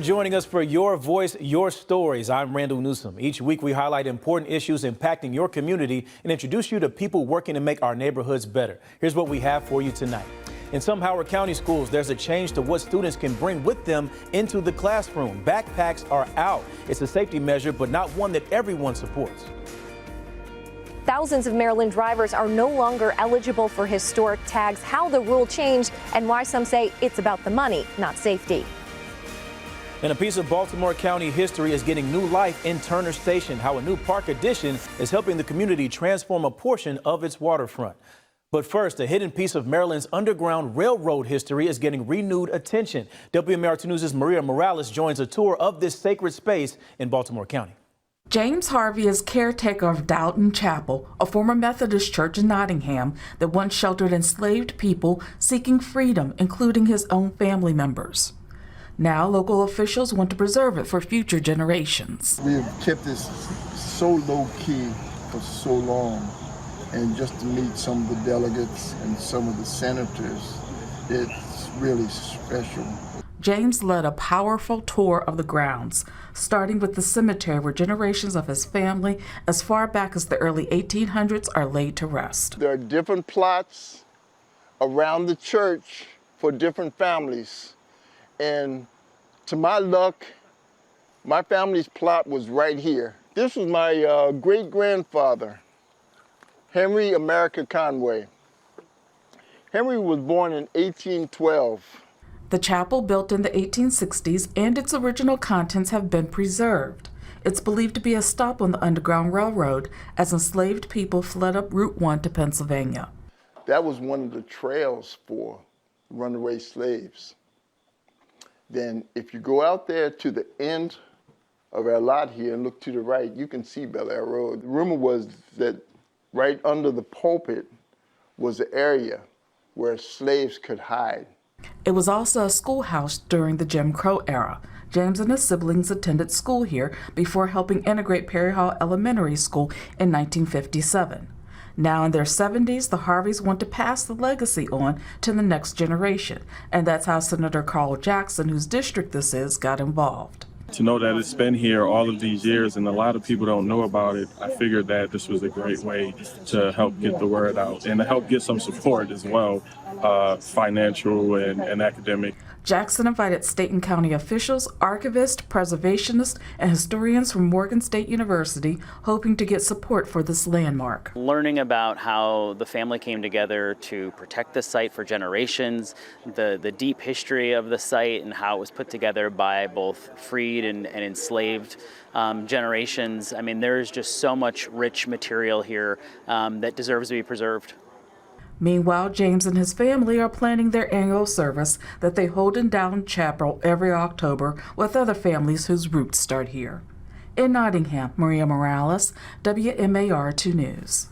joining us for Your Voice, Your Stories. I'm Randall Newsom. Each week we highlight important issues impacting your community and introduce you to people working to make our neighborhoods better. Here's what we have for you tonight. In some Howard County schools, there's a change to what students can bring with them into the classroom. Backpacks are out. It's a safety measure, but not one that everyone supports. Thousands of Maryland drivers are no longer eligible for historic tags, how the rule changed, and why some say it's about the money, not safety. And a piece of Baltimore County history is getting new life in Turner Station, how a new park addition is helping the community transform a portion of its waterfront. But first, a hidden piece of Maryland's Underground Railroad history is getting renewed attention. WMAR 2 News' Maria Morales joins a tour of this sacred space in Baltimore County. James Harvey is caretaker of Dowden Chapel, a former Methodist church in Nottingham that once sheltered enslaved people seeking freedom, including his own family members. Now, local officials want to preserve it for future generations. We have kept this so low-key for so long, and just to meet some of the delegates and some of the senators, it's really special. James led a powerful tour of the grounds, starting with the cemetery where generations of his family, as far back as the early 1800s, are laid to rest. There are different plots around the church for different families. And to my luck, my family's plot was right here. This was my great-grandfather, Henry America Conway. Henry was born in 1812. The chapel, built in the 1860s, and its original contents have been preserved. It's believed to be a stop on the Underground Railroad as enslaved people fled up Route 1 to Pennsylvania. That was one of the trails for runaway slaves. Then if you go out there to the end of our lot here and look to the right, you can see Bel Air Road. The rumor was that right under the pulpit was the area where slaves could hide. It was also a schoolhouse during the Jim Crow era. James and his siblings attended school here before helping integrate Perry Hall Elementary School in 1957. Now in their 70s, the Harveys want to pass the legacy on to the next generation, and that's how Senator Carl Jackson, whose district this is, got involved. To know that it's been here all of these years and a lot of people don't know about it, I figured that this was a great way to help get the word out and to help get some support as well, financial and academic. Jackson invited state and county officials, archivists, preservationists, and historians from Morgan State University, hoping to get support for this landmark. Learning about how the family came together to protect the site for generations, the deep history of the site and how it was put together by both freed and enslaved generations. I mean, there's just so much rich material here that deserves to be preserved. Meanwhile, James and his family are planning their annual service that they hold in Dowden Chapel every October with other families whose roots start here. In Nottingham, Maria Morales, WMAR 2 News.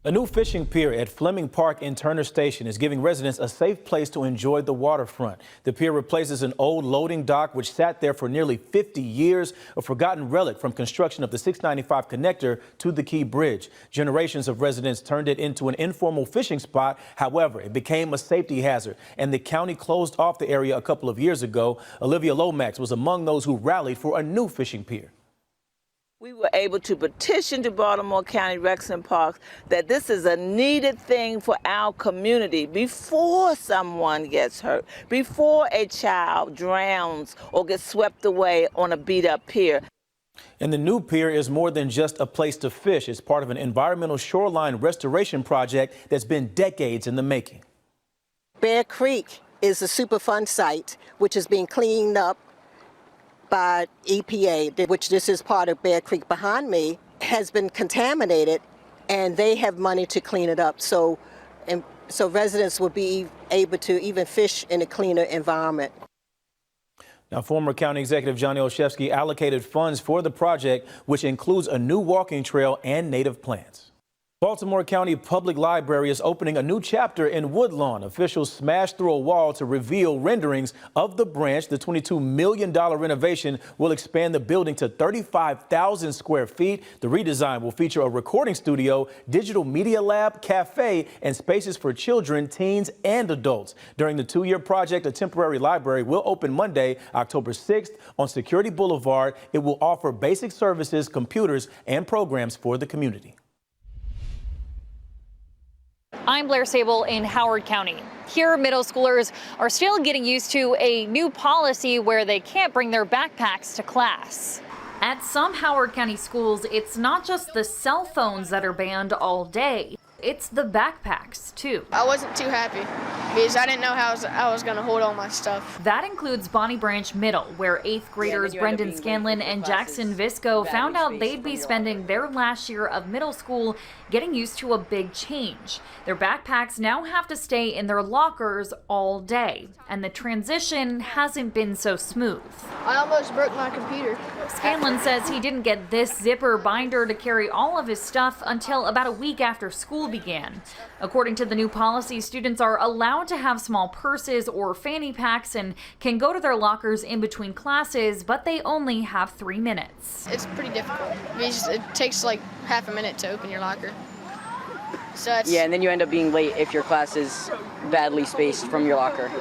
A new fishing pier at Fleming Park in Turner Station is giving residents a safe place to enjoy the waterfront. The pier replaces an old loading dock which sat there for nearly 50 years, a forgotten relic from construction of the 695 connector to the Key Bridge. Generations of residents turned it into an informal fishing spot. However, it became a safety hazard, and the county closed off the area a couple of years ago. Olivia Lomax was among those who rallied for a new fishing pier. We were able to petition to Baltimore County Recs and Parks that this is a needed thing for our community before someone gets hurt, before a child drowns or gets swept away on a beat-up pier. And the new pier is more than just a place to fish. It's part of an environmental shoreline restoration project that's been decades in the making. Bear Creek is a Superfund site which is being cleaned up by EPA, which this is part of Bear Creek behind me, has been contaminated, and they have money to clean it up. So residents will be able to even fish in a cleaner environment. Now, former County Executive Johnny Olszewski allocated funds for the project, which includes a new walking trail and native plants. Baltimore County Public Library is opening a new chapter in Woodlawn. Officials smashed through a wall to reveal renderings of the branch. The $22 million renovation will expand the building to 35,000 square feet. The redesign will feature a recording studio, digital media lab, cafe, and spaces for children, teens, and adults. During the 2-year project, a temporary library will open Monday, October 6th on Security Boulevard. It will offer basic services, computers, and programs for the community. I'm Blair Sable in Howard County. Here, middle schoolers are still getting used to a new policy where they can't bring their backpacks to class. At some Howard County schools, it's not just the cell phones that are banned all day. It's the backpacks, too. I wasn't too happy because I didn't know how I was going to hold all my stuff. That includes Bonnie Branch Middle, where 8th graders Brendan Scanlon and Jackson Visco found out they'd be spending their last year of middle school getting used to a big change. Their backpacks now have to stay in their lockers all day, and the transition hasn't been so smooth. I almost broke my computer. Scanlon says he didn't get this zipper binder to carry all of his stuff until about a week after school began. According to the new policy, students are allowed to have small purses or fanny packs and can go to their lockers in between classes, but they only have 3 minutes. It's pretty difficult because it takes like half a minute to open your locker. So yeah, and then you end up being late if your class is badly spaced from your locker.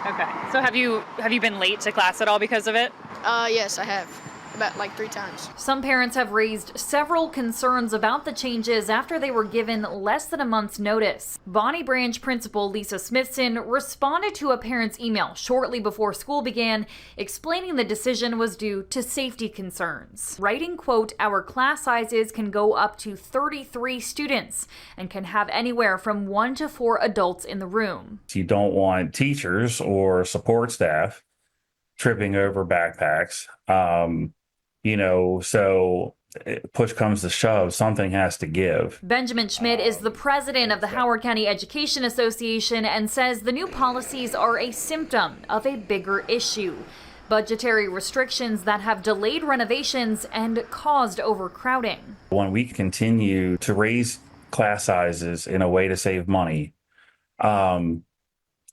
Okay. So have you been late to class at all because of it? Yes, I have. About like 3 times. Some parents have raised several concerns about the changes after they were given less than a month's notice. Bonnie Branch principal Lisa Smithson responded to a parent's email shortly before school began, explaining the decision was due to safety concerns. Writing, quote, "Our class sizes can go up to 33 students and can have anywhere from 1 to 4 adults in the room." You don't want teachers or support staff tripping over backpacks. So push comes to shove, something has to give. Benjamin Schmidt is the president of the Howard County Education Association and says the new policies are a symptom of a bigger issue. Budgetary restrictions that have delayed renovations and caused overcrowding. When we continue to raise class sizes in a way to save money,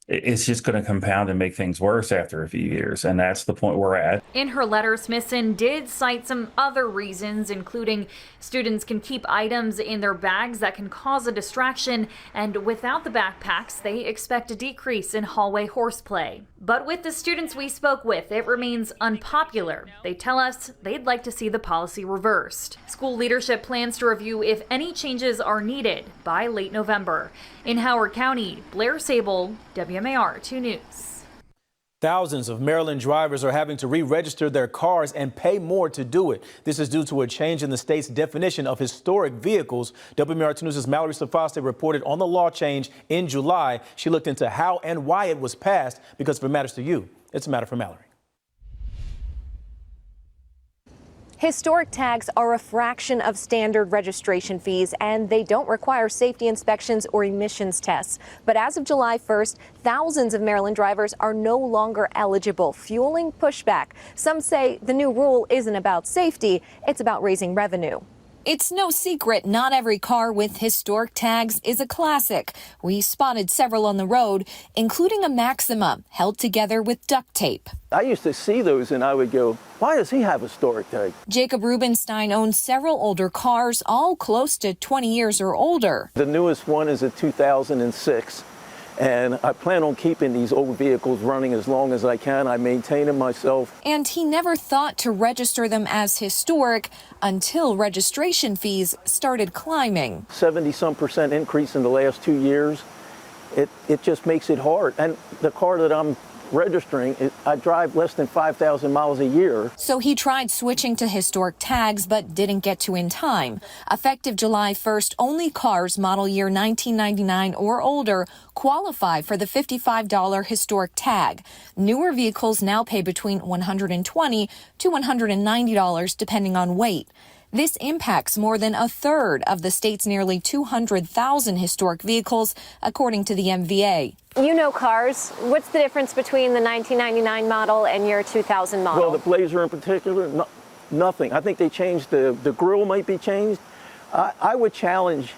it's just going to compound and make things worse after a few years, and that's the point we're at. In her letter, Smithson did cite some other reasons, including students can keep items in their bags that can cause a distraction, and without the backpacks, they expect a decrease in hallway horseplay. But with the students we spoke with, it remains unpopular. They tell us they'd like to see the policy reversed. School leadership plans to review if any changes are needed by late November. In Howard County, Blair Sable, WMAR 2 News. Thousands of Maryland drivers are having to re-register their cars and pay more to do it. This is due to a change in the state's definition of historic vehicles. WMAR 2 News' Mallory Safaste reported on the law change in July. She looked into how and why it was passed, because if it matters to you, it's a matter for Mallory. Historic tags are a fraction of standard registration fees, and they don't require safety inspections or emissions tests. But as of July 1st, thousands of Maryland drivers are no longer eligible, fueling pushback. Some say the new rule isn't about safety, it's about raising revenue. It's no secret not every car with historic tags is a classic. We spotted several on the road, including a Maxima held together with duct tape. I used to see those and I would go, why does he have a historic tag? Jacob Rubenstein owns several older cars, all close to 20 years or older. The newest one is a 2006. And I plan on keeping these old vehicles running as long as I can. I maintain them myself. And he never thought to register them as historic until registration fees started climbing. 70-some% increase in the last 2 years. It just makes it hard. And the car that I'm registering, I drive less than 5,000 miles a year. So he tried switching to historic tags, but didn't get to in time. Effective July 1st, only cars model year 1999 or older qualify for the $55 historic tag. Newer vehicles now pay between $120 to $190 depending on weight. This impacts more than a third of the state's nearly 200,000 historic vehicles, according to the MVA. You know cars. What's the difference between the 1999 model and your 2000 model? Well, the Blazer in particular, nothing. I think they changed the grill might be changed. I would challenge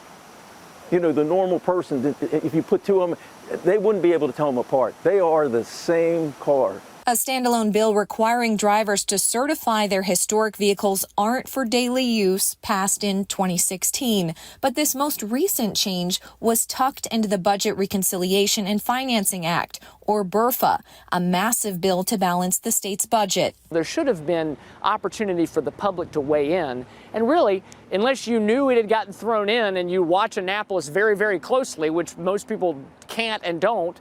you know, the normal person, if you put two of them, they wouldn't be able to tell them apart. They are the same car. A standalone bill requiring drivers to certify their historic vehicles aren't for daily use passed in 2016. But this most recent change was tucked into the Budget Reconciliation and Financing Act, or BRFA, a massive bill to balance the state's budget. There should have been opportunity for the public to weigh in. And really, unless you knew it had gotten thrown in and you watch Annapolis very, very closely, which most people can't and don't,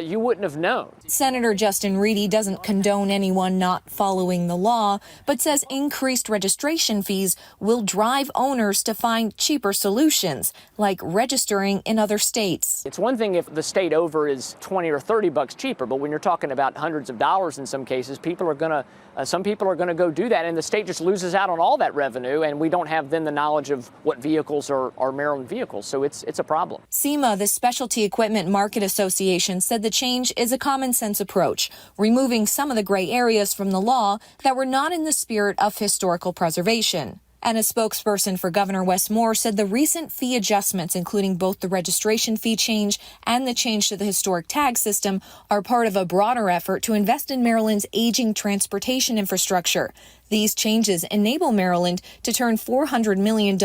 you wouldn't have known. Senator Justin Reedy doesn't condone anyone not following the law, but says increased registration fees will drive owners to find cheaper solutions, like registering in other states. It's one thing if the state over is $20 or $30 cheaper, but when you're talking about hundreds of dollars in some cases, some people are gonna go do that, and the state just loses out on all that revenue, and we don't have then the knowledge of what vehicles are Maryland vehicles, so it's a problem. SEMA, the Specialty Equipment Market Association, said the change is a common sense approach, removing some of the gray areas from the law that were not in the spirit of historical preservation. And a spokesperson for Governor Wes Moore said the recent fee adjustments, including both the registration fee change and the change to the historic tag system, are part of a broader effort to invest in Maryland's aging transportation infrastructure. These changes enable Maryland to turn $400 million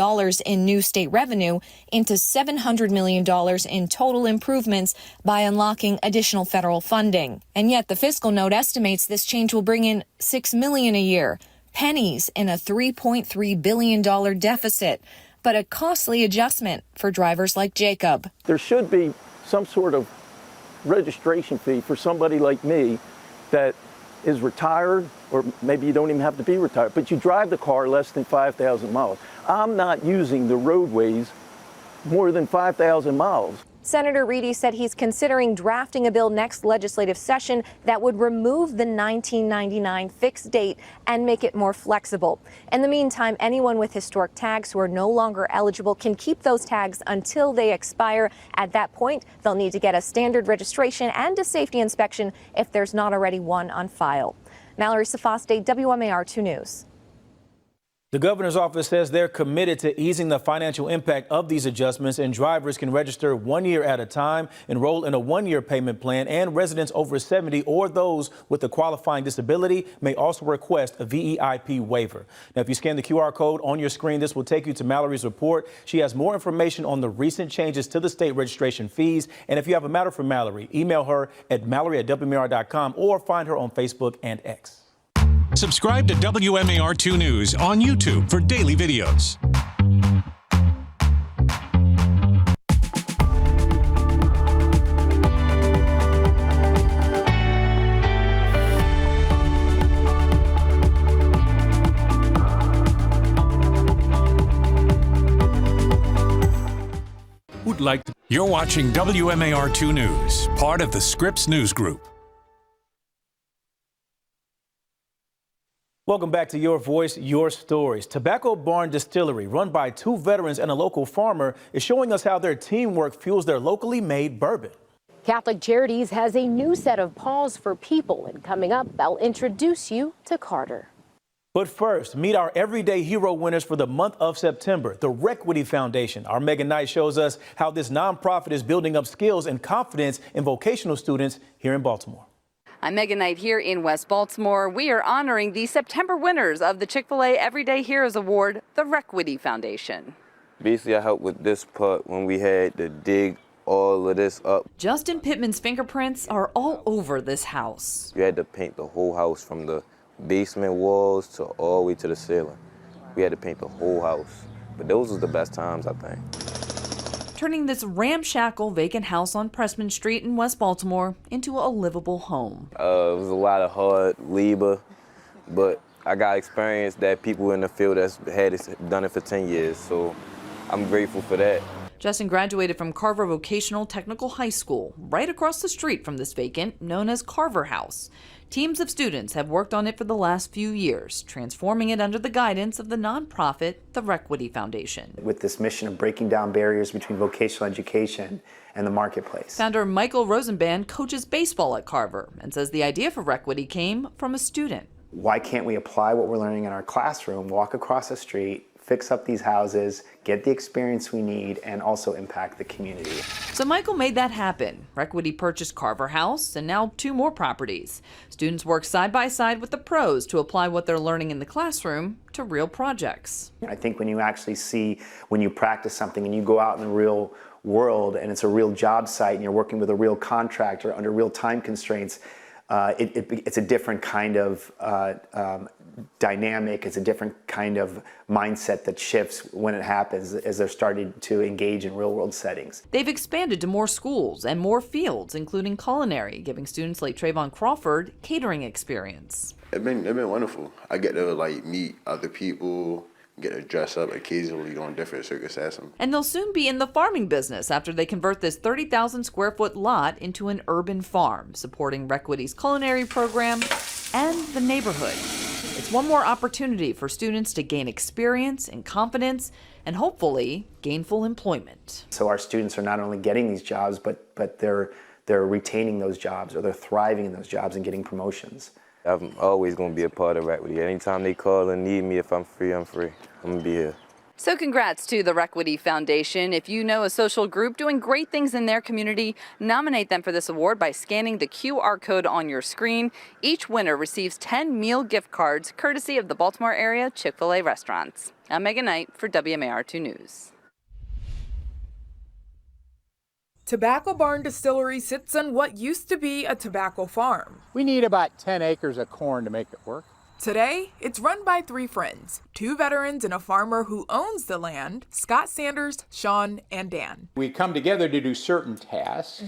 in new state revenue into $700 million in total improvements by unlocking additional federal funding. And yet the fiscal note estimates this change will bring in $6 million a year. Pennies in a $3.3 billion deficit, but a costly adjustment for drivers like Jacob. There should be some sort of registration fee for somebody like me that is retired, or maybe you don't even have to be retired, but you drive the car less than 5,000 miles. I'm not using the roadways more than 5,000 miles. Senator Reedy said he's considering drafting a bill next legislative session that would remove the 1999 fixed date and make it more flexible. In the meantime, anyone with historic tags who are no longer eligible can keep those tags until they expire. At that point, they'll need to get a standard registration and a safety inspection if there's not already one on file. Mallory Safaste, WMAR 2 News. The governor's office says they're committed to easing the financial impact of these adjustments, and drivers can register 1 year at a time, enroll in a 1-year payment plan, and residents over 70 or those with a qualifying disability may also request a VEIP waiver. Now, if you scan the QR code on your screen, this will take you to Mallory's report. She has more information on the recent changes to the state registration fees. And if you have a matter for Mallory, email her at mallory@WMAR.com or find her on Facebook and X. Subscribe to WMAR 2 News on YouTube for daily videos. You're watching WMAR 2 News, part of the Scripps News Group. Welcome back to Your Voice, Your Stories. Tobacco Barn Distillery, run by 2 veterans and a local farmer, is showing us how their teamwork fuels their locally made bourbon. Catholic Charities has a new set of paws for people, and coming up, I'll introduce you to Carter. But first, meet our Everyday Hero winners for the month of September, the Requity Foundation. Our Megan Knight shows us how this nonprofit is building up skills and confidence in vocational students here in Baltimore. I'm Megan Knight here in West Baltimore. We are honoring the September winners of the Chick-fil-A Everyday Heroes Award, the Requity Foundation. Basically, I helped with this part when we had to dig all of this up. Justin Pittman's fingerprints are all over this house. We had to paint the whole house from the basement walls to all the way to the ceiling. We had to paint the whole house. But those was the best times, I think. Turning this ramshackle vacant house on Pressman Street in West Baltimore into a livable home. It was a lot of hard labor, but I got experience that people in the field that's done it for 10 years, so I'm grateful for that. Justin graduated from Carver Vocational Technical High School, right across the street from this vacant, known as Carver House. Teams of students have worked on it for the last few years, transforming it under the guidance of the nonprofit, the Requity Foundation. With this mission of breaking down barriers between vocational education and the marketplace. Founder Michael Rosenband coaches baseball at Carver and says the idea for Requity came from a student. Why can't we apply what we're learning in our classroom, walk across the street, fix up these houses, get the experience we need, and also impact the community. So Michael made that happen. Requity purchased Carver House and now 2 more properties. Students work side by side with the pros to apply what they're learning in the classroom to real projects. I think when you actually see, when you practice something and you go out in the real world and it's a real job site and you're working with a real contractor under real time constraints, it's a different kind of dynamic. It's a different kind of mindset that shifts when it happens as they're starting to engage in real world settings. They've expanded to more schools and more fields, including culinary, giving students like Trayvon Crawford catering experience. It's been wonderful. I get to meet other people, get to dress up occasionally on different circuses. And they'll soon be in the farming business after they convert this 30,000 square foot lot into an urban farm, supporting Requity's culinary program and the neighborhood. It's one more opportunity for students to gain experience and confidence and hopefully gainful employment. So our students are not only getting these jobs, but they're retaining those jobs, or they're thriving in those jobs and getting promotions. I'm always going to be a part of Requity. Anytime they call and need me, if I'm free, I'm free. I'm going to be here. So congrats to the Requity Foundation. If you know a social group doing great things in their community, nominate them for this award by scanning the QR code on your screen. Each winner receives 10 meal gift cards, courtesy of the Baltimore area Chick-fil-A restaurants. I'm Megan Knight for WMAR 2 News. Tobacco Barn Distillery sits on what used to be a tobacco farm. We need about 10 acres of corn to make it work. Today, it's run by 3 friends, 2 veterans and a farmer who owns the land, Scott Sanders, Sean, and Dan. We come together to do certain tasks,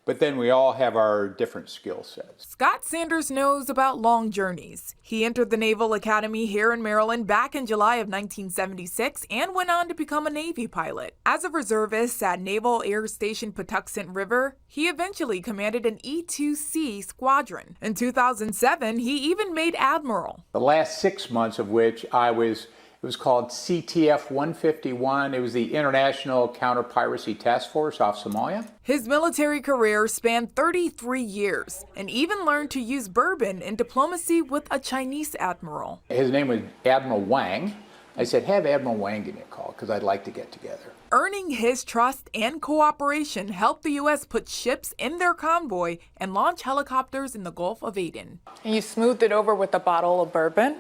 but then we all have our different skill sets. Scott Sanders knows about long journeys. He entered the Naval Academy here in Maryland back in July of 1976 and went on to become a Navy pilot. As a reservist at Naval Air Station Patuxent River, he eventually commanded an E-2C squadron. In 2007, he even made admiral. The last 6 months of which it was called CTF 151. It was the International Counter-Piracy Task Force off Somalia. His military career spanned 33 years and even learned to use bourbon in diplomacy with a Chinese admiral. His name was Admiral Wang. I said, have Admiral Wang give me a call because I'd like to get together. Earning his trust and cooperation helped the U.S. put ships in their convoy and launch helicopters in the Gulf of Aden. And you smoothed it over with a bottle of bourbon?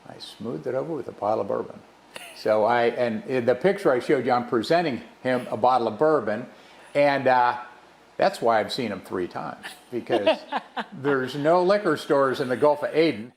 I smoothed it over with a bottle of bourbon. So and in the picture I showed you, I'm presenting him a bottle of bourbon, and that's why I've seen him 3 times, because there's no liquor stores in the Gulf of Aden.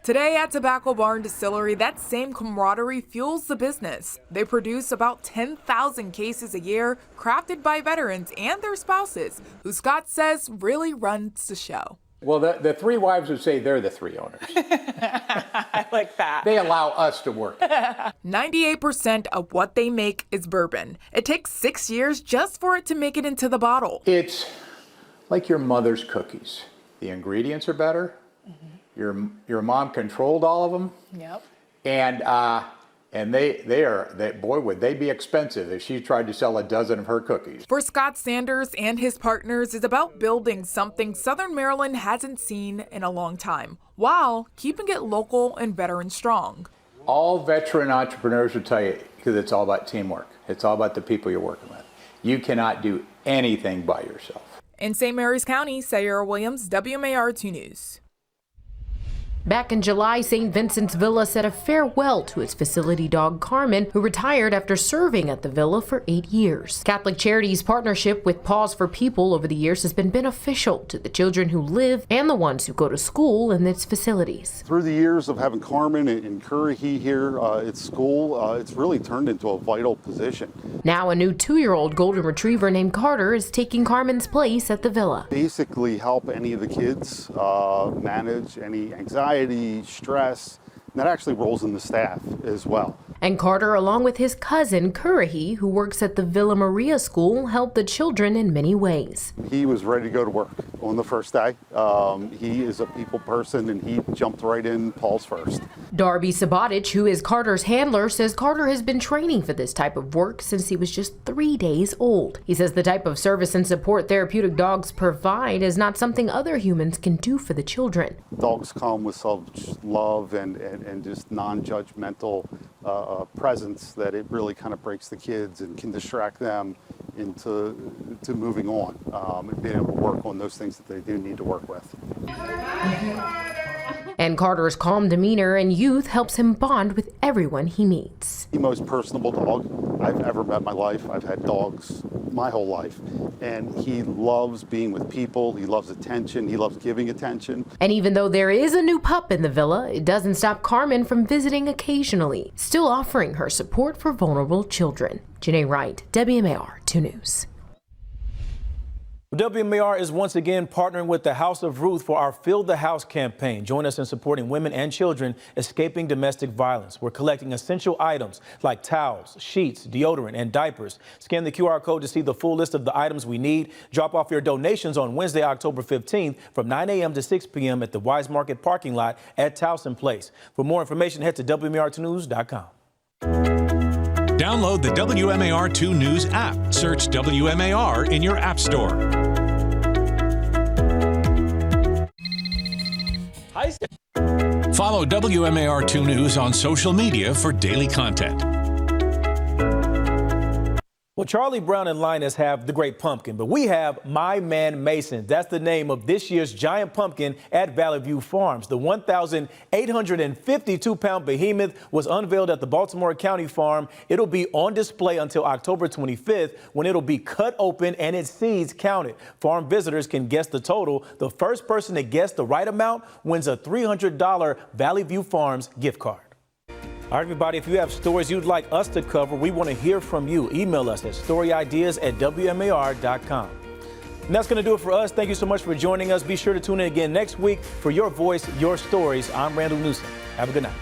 Today at Tobacco Barn Distillery, that same camaraderie fuels the business. They produce about 10,000 cases a year, crafted by veterans and their spouses, who Scott says really runs the show. Well, the 3 wives would say they're the 3 owners. I like that. They allow us to work. 98% of what they make is bourbon. It takes 6 years just for it to make it into the bottle. It's like your mother's cookies. The ingredients are better. Your mom controlled all of them. Yep. And boy, would they be expensive if she tried to sell a dozen of her cookies. For Scott Sanders and his partners, it's about building something Southern Maryland hasn't seen in a long time, while keeping it local and veteran strong. All veteran entrepreneurs will tell you, because it's all about teamwork. It's all about the people you're working with. You cannot do anything by yourself. In St. Mary's County, Sayara Williams, WMAR 2 News. Back in July, St. Vincent's Villa said a farewell to its facility dog Carmen, who retired after serving at the villa for 8 years. Catholic Charities' partnership with Paws for People over the years has been beneficial to the children who live and the ones who go to school in its facilities. Through the years of having Carmen and Currahee here at school, it's really turned into a vital position. Now a new 2-year-old golden retriever named Carter is taking Carmen's place at the villa. Basically help any of the kids manage any anxiety, stress, and that actually rolls in the staff as well. And Carter, along with his cousin Currahee, who works at the Villa Maria School, helped the children in many ways. He was ready to go to work on the first day. He is a people person, and he jumped right in Paul's first. Darby Sabatich, who is Carter's handler, says Carter has been training for this type of work since he was just 3 days old. He says the type of service and support therapeutic dogs provide is not something other humans can do for the children. Dogs come with such love and just non-judgmental presence that it really kind of breaks the kids and can distract them into moving on and being able to work on those things that they do need to work with. And Carter's calm demeanor and youth helps him bond with everyone he meets. The most personable dog I've ever met in my life. I've had dogs my whole life, and he loves being with people. He loves attention. He loves giving attention. And even though there is a new pup in the villa, it doesn't stop Carmen from visiting occasionally, still offering her support for vulnerable children. Janae Wright, WMAR 2 News. WMAR is once again partnering with the House of Ruth for our Fill the House campaign. Join us in supporting women and children escaping domestic violence. We're collecting essential items like towels, sheets, deodorant, and diapers. Scan the QR code to see the full list of the items we need. Drop off your donations on Wednesday, October 15th from 9 a.m. to 6 p.m. at the Wise Market parking lot at Towson Place. For more information, head to WMAR2news.com. Download the WMAR2 News app. Search WMAR in your app store. Follow WMAR2 News on social media for daily content. Well, Charlie Brown and Linus have the Great Pumpkin, but we have My Man Mason. That's the name of this year's giant pumpkin at Valley View Farms. The 1,852-pound behemoth was unveiled at the Baltimore County Farm. It'll be on display until October 25th, when it'll be cut open and its seeds counted. Farm visitors can guess the total. The first person to guess the right amount wins a $300 Valley View Farms gift card. All right, everybody, if you have stories you'd like us to cover, we want to hear from you. Email us at storyideas@WMAR.com. And that's going to do it for us. Thank you so much for joining us. Be sure to tune in again next week for Your Voice, Your Stories. I'm Randall Newsom. Have a good night.